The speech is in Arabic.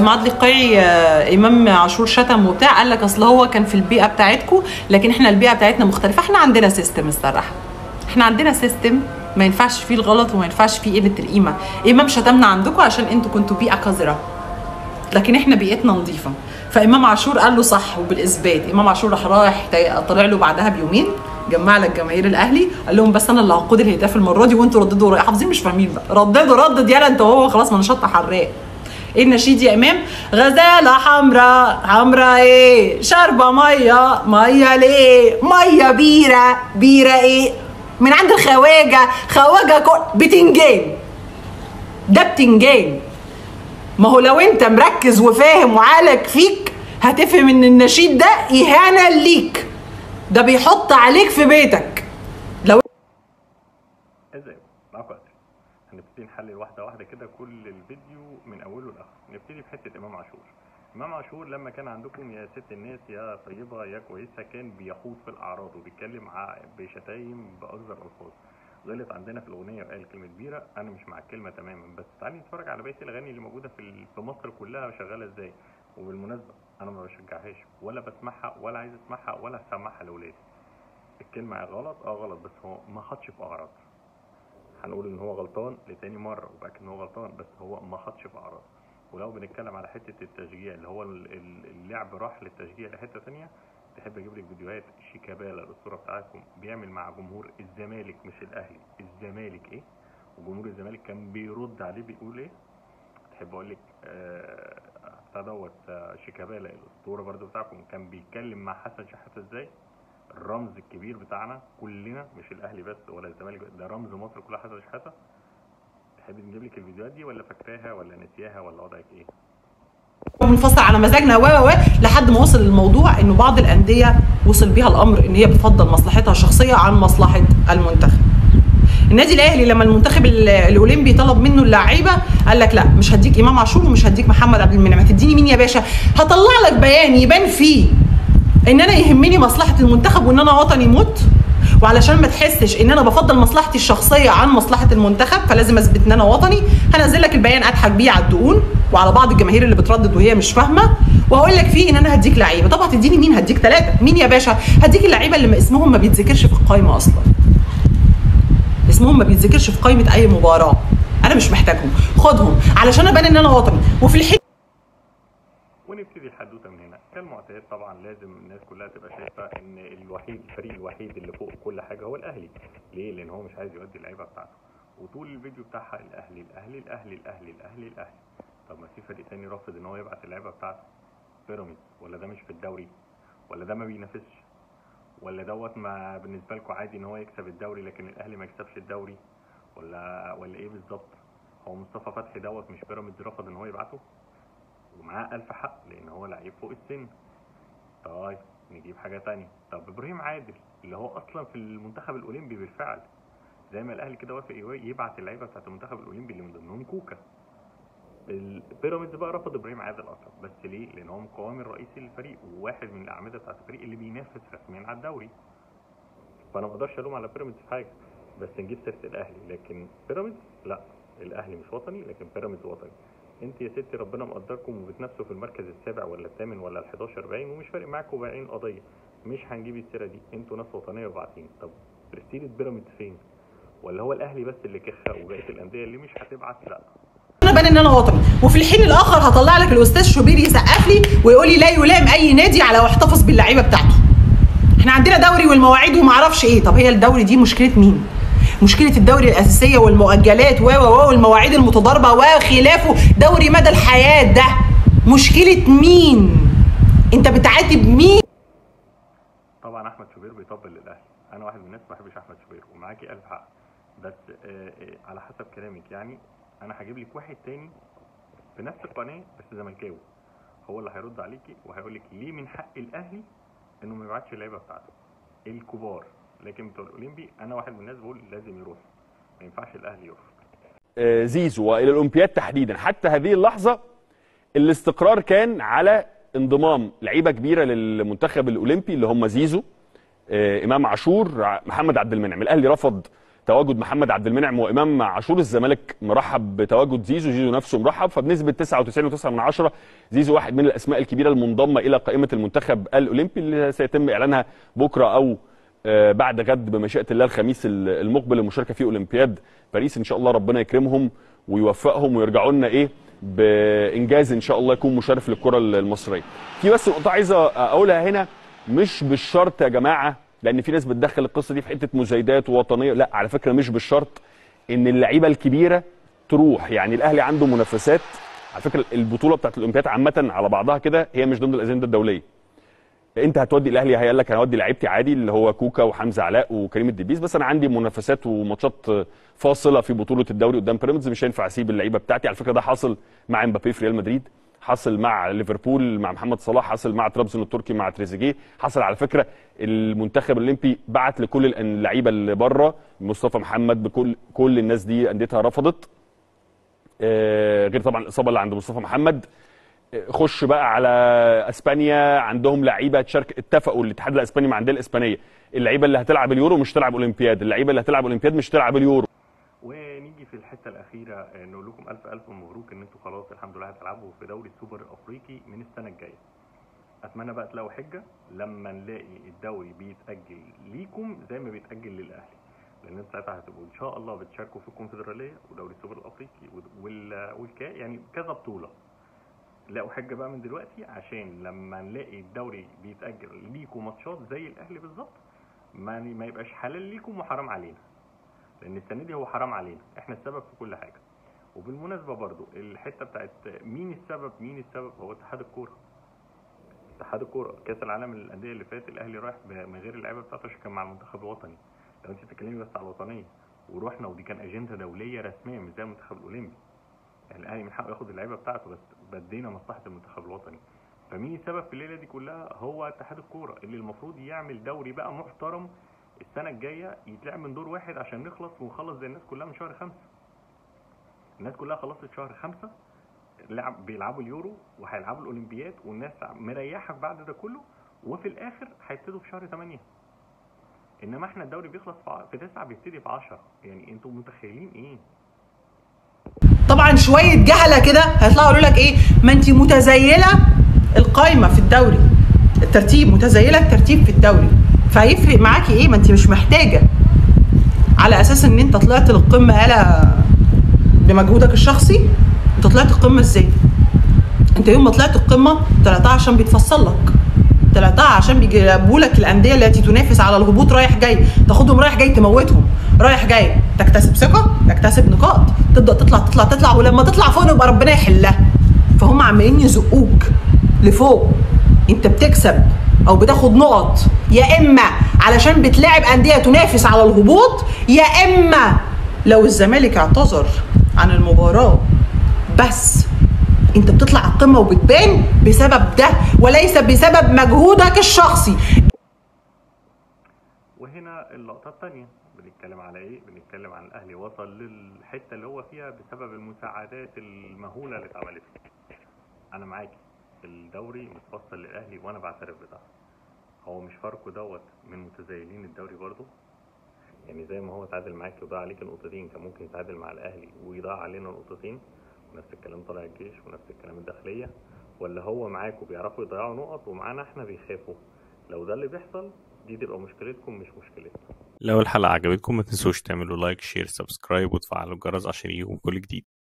معادل القيعي امام عاشور شتم وبتاع، قال لك اصل هو كان في البيئه بتاعتكم، لكن احنا البيئه بتاعتنا مختلفه. احنا عندنا سيستم الصراحه، احنا عندنا سيستم ما ينفعش فيه الغلط وما ينفعش فيه قله القيمه. امام شتمنا عندكم عشان انتوا كنتوا بيئه قذره، لكن احنا بيئتنا نظيفه. فامام عاشور قال له صح وبالاثبات. امام عاشور راح طلع له بعدها بيومين، جمع لك جماهير الاهلي، قال لهم بس انا اللي هقود الهتاف المره دي وانتوا رددوا حافظين مش فاهمين بقى، ردد يلا انت وهو خلاص ما نشط حراق. ايه النشيد يا امام؟ غزاله حمراء ايه؟ شاربه ميه ليه؟ ميه بيره ايه؟ من عند خواجه بتنجان. ده بتنجان. ما هو لو انت مركز وفاهم وعقلك فيك هتفهم ان النشيد ده اهانه ليك، ده بيحط عليك في بيتك. لو ازاي معاكم هنبتدي نحلل واحده واحده كده كل الفيديو من اوله لاخره. نبتدي بحته امام عاشور. امام عاشور لما كان عندكم يا ست الناس يا طيبه يا كويسه كان بيخوض في الاعراض وبيتكلم بشتايم باقذر الفاظ. غلط عندنا في الاغنيه وقال كلمه كبيره، انا مش مع الكلمه تماما، بس تعالي نتفرج على بقيه الاغاني اللي موجوده في مصر كلها شغاله ازاي. وبالمناسبه انا ما بشجعهاش ولا بسمعها ولا عايز اسمعها ولا هسمعها لاولادي. الكلمه غلط غلط، بس هو ما خدش في اعراض. هنقول ان هو غلطان لتاني مره وبعد ان هو غلطان، بس هو ما خدش في اعراض. ولو بنتكلم على حته التشجيع اللي هو اللعب راح للتشجيع لحته ثانيه، تحب اجيب لك فيديوهات شيكابالا الاسطوره بتاعتكم بيعمل مع جمهور الزمالك مش الاهلي، الزمالك ايه؟ وجمهور الزمالك كان بيرد عليه بيقول ايه؟ تحب اقول لك بتاع دوت شيكابالا الاسطوره برده بتاعكم كان بيتكلم مع حسن شحاته ازاي؟ الرمز الكبير بتاعنا كلنا مش الاهلي بس ولا الزمالك، ده رمز مصر كلها حسن شحاته. تحب نجيب لك الفيديوهات دي ولا فاكراها ولا نسياها ولا وضعك ايه؟ بنفصل على مزاجنا لحد ما وصل الموضوع انه بعض الانديه وصل بيها الامر ان هي بتفضل مصلحتها الشخصيه عن مصلحه المنتخب. النادي الاهلي لما المنتخب الاولمبي طلب منه اللعيبه قال لك لا مش هديك امام عاشور ومش هديك محمد عبد المنعم، هتديني مين يا باشا؟ هطلع لك بيان يبان فيه ان انا يهمني مصلحه المنتخب وان انا وطني موت، وعلشان ما تحسش ان انا بفضل مصلحتي الشخصيه عن مصلحه المنتخب فلازم اثبت ان انا وطني. هنزل لك البيان اضحك بيه على الدقون وعلى بعض الجماهير اللي بتردد وهي مش فاهمه، وهقول لك فيه ان انا هديك لعيبه. طب هتديني مين؟ هديك 3. مين يا باشا؟ هديك اللعيبه اللي اسمهم ما بيتذكرش في القائمه اصلا، اسمهم ما بيتذكرش في قائمه اي مباراه، انا مش محتاجهم، خدهم علشان ابان ان انا وطني. وفي الحين ونبتدي الحدوته من هنا. كالمعتاد طبعا لازم الناس كلها تبقى شايفه ان الفريق الوحيد اللي فوق كل حاجه هو الاهلي. ليه؟ لان هو مش عايز يودي اللعيبه بتاعته، وطول الفيديو بتاعها الاهلي الاهلي الاهلي الاهلي الاهلي الاهلي. طب ما في فريق تاني رافض ان هو يبعت اللعيبه بتاعته، بيراميدز، ولا ده مش في الدوري؟ ولا ده ما بينافسش؟ ولا دوت ما بالنسبه لكم عادي ان هو يكسب الدوري لكن الاهلي ما يكسبش الدوري؟ ولا ايه بالظبط؟ هو مصطفى فتحي دوت مش بيراميدز رفض ان هو يبعته؟ ومعاه ألف حق لأن هو لعيب فوق السن. طيب نجيب حاجة تانية. طب إبراهيم عادل اللي هو أصلا في المنتخب الأولمبي بالفعل، زي ما الأهلي كده وافق يبعت اللعيبة بتاعت المنتخب الأولمبي اللي من ضمنهم كوكا. البيراميدز بقى رفض إبراهيم عادل أصلا، بس ليه؟ لأن هو مقاوم الرئيسي للفريق وواحد من الأعمدة بتاعت الفريق اللي بينافس رسميا على الدوري. فأنا ما أقدرش ألوم على بيراميدز في حاجة، بس نجيب سيرة الأهلي. لكن بيراميدز لا، الأهلي مش وطني لكن بيراميدز وطني. انت يا ستي ربنا مقدركم وبتنافسوا في المركز السابع ولا الثامن ولا ال11 باين، ومش فارق معاكم بايعين قضيه، مش هنجيب السيره دي، انتوا ناس وطنيه وبعتين. طب رساله بيراميدز فين؟ ولا هو الاهلي بس اللي كخه وبقيه الانديه اللي مش هتبعت؟ لا انا بان ان انا وطني. وفي الحين الاخر هطلع لك الاستاذ شوبير يسقف لي ويقول لي لا يلام اي نادي على واحتفظ باللعيبه بتاعته. احنا عندنا دوري والمواعيد وما اعرفش ايه. طب هي الدوري دي مشكله مين؟ مشكله الدوري الاساسيه والمؤجلات والمواعيد المتضاربه وخلافه، دوري مدى الحياه ده مشكله مين؟ انت بتعاتب مين؟ طبعا احمد شوبير بيطبل للاهلي، انا واحد من الناس ما بحبش احمد شوبير ومعاكي الف حق، بس على حسب كلامك يعني انا هجيب لك واحد تاني في نفس القناه بس زملكاوي، هو اللي هيرد عليكي وهيقول لك ليه من حق الاهلي انه ما يبعتش اللعيبه بتاعته الكبار، لكن بتوع الاولمبي انا واحد من الناس بقول لازم يروح، ما ينفعش الاهلي يرفض. زيزو والى الاولمبياد تحديدا حتى هذه اللحظه الاستقرار كان على انضمام لعيبه كبيره للمنتخب الاولمبي اللي هم زيزو، امام عاشور، محمد عبد المنعم. الاهلي رفض تواجد محمد عبد المنعم وامام عاشور. الزمالك مرحب بتواجد زيزو، زيزو نفسه مرحب، فبنسبه 99.9 زيزو واحد من الاسماء الكبيره المنضمه الى قائمه المنتخب الاولمبي اللي سيتم اعلانها بكره او بعد غد بمشيئه الله الخميس المقبل للمشاركه في اولمبياد باريس. ان شاء الله ربنا يكرمهم ويوفقهم ويرجعوا لنا بانجاز ان شاء الله يكون مشرف للكره المصريه. في بس نقطه عايزه اقولها هنا، مش بالشرط يا جماعه، لان في ناس بتدخل القصه دي في حته مزايدات ووطنيه، لا على فكره مش بالشرط ان اللعيبه الكبيره تروح. يعني الاهلي عنده منافسات، على فكره البطوله بتاعت الاولمبياد عامه على بعضها كده هي مش ضمن الاجنده الدوليه. انت هتودي الاهلي هيقول لك هودي لعيبتي عادي اللي هو كوكا وحمزه علاء وكريم الدبيس، بس انا عندي منافسات وماتشات فاصله في بطوله الدوري قدام بيراميدز، مش هينفع اسيب اللعيبه بتاعتي. على فكره ده حاصل مع امبابي في ريال مدريد، حصل مع ليفربول مع محمد صلاح، حصل مع طرابزون التركي مع تريزيجيه، حصل على فكره المنتخب الاولمبي بعت لكل اللعيبه اللي بره، مصطفى محمد بكل الناس دي انديتها رفضت، غير طبعا الاصابه اللي عند مصطفى محمد. خش بقى على اسبانيا، عندهم لعيبه تشارك، اتفقوا الاتحاد الاسباني مع الانديه الاسبانيه اللعيبه اللي هتلعب اليورو مش تلعب اولمبياد، اللعيبه اللي هتلعب اولمبياد مش تلعب اليورو. ونيجي في الحته الاخيره نقول لكم الف مبروك ان انتم خلاص الحمد لله هتلعبوا في دوري السوبر الافريقي من السنه الجايه. اتمنى بقى تلاقوا حجه لما نلاقي الدوري بيتاجل ليكم زي ما بيتاجل للاهلي، لان انتوا ساعتها هتبقوا ان شاء الله بتشاركوا في الكونفدراليه ودوري السوبر الافريقي يعني كذا بطوله. لاقوا حجه بقى من دلوقتي عشان لما نلاقي الدوري بيتاجل ليكم ماتشات زي الاهلي بالظبط ما يبقاش حلال ليكم وحرام علينا، لان السنه دي هو حرام علينا، احنا السبب في كل حاجه. وبالمناسبه برضو الحته بتاعت مين السبب هو اتحاد الكوره. اتحاد الكوره كاس العالم للانديه اللي فات الاهلي رايح من غير اللعيبه بتاعته عشان كان مع المنتخب الوطني. لو انت بتتكلمي بس على الوطنيه ورحنا ودي كان اجنده دوليه رسميه مش زي المنتخب الاولمبي، يعني الاهلي من حقه ياخد اللعيبه بتاعته بس بدينا مصلحه المنتخب الوطني. فمين السبب في الليله دي كلها؟ هو اتحاد الكوره اللي المفروض يعمل دوري بقى محترم السنه الجايه يتلعب من دور واحد عشان نخلص ونخلص زي الناس كلها من شهر 5. الناس كلها خلصت شهر 5 بيلعبوا اليورو وهيلعبوا الاولمبياد والناس مريحه بعد ده كله، وفي الاخر هيبتدوا في شهر 8. انما احنا الدوري بيخلص في 9 بيبتدي في 10. يعني انتوا متخيلين ايه؟ طبعا شويه جهله كده هيطلعوا يقولوا لك ايه، ما انت متزيله القايمه في الدوري، الترتيب متزيله الترتيب في الدوري، فهيفرق معاكي ايه؟ ما انت مش محتاجه على اساس ان انت طلعت للقمه يالا بمجهودك الشخصي. انت طلعت القمه ازاي؟ انت يوم ما طلعت القمه طلعتها عشان بيتفصل لك، طلعتها عشان بيجيبوا لك الانديه التي تنافس على الهبوط رايح جاي، تاخدهم رايح جاي تموتهم رايح جاي، تكتسب ثقه، تكتسب نقاط، تبدا تطلع ولما تطلع فوق يبقى ربنا يحلها. فهم عمالين يزقوك لفوق، انت بتكسب او بتاخد نقط يا اما علشان بتلاعب انديه تنافس على الهبوط، يا اما لو الزمالك اعتذر عن المباراه بس انت بتطلع القمه وبتبان بسبب ده وليس بسبب مجهودك الشخصي. وهنا اللقطه الثانيه بنتكلم على ايه؟ بنتكلم عن الاهلي وصل للحته اللي هو فيها بسبب المساعدات المهوله اللي اتعملت. انا معاكي الدوري متفصل للاهلي وانا بعترف بده. هو مش فاركو من متزايلين الدوري برضه؟ يعني زي ما هو تعادل معاكي وضاع عليك نقطتين كان ممكن يتعادل مع الاهلي ويضاع علينا نقطتين، ونفس الكلام طلع الجيش ونفس الكلام الداخليه. ولا هو معاكوا بيعرفوا يضيعوا نقط ومعانا احنا بيخافوا؟ لو ده اللي بيحصل دي تبقى مشكلتكم مش مشكلتنا. لو الحلقه عجبتكم ما تنسوش تعملوا لايك شير سبسكرايب وتفعلوا الجرس عشان يجيكم كل جديد.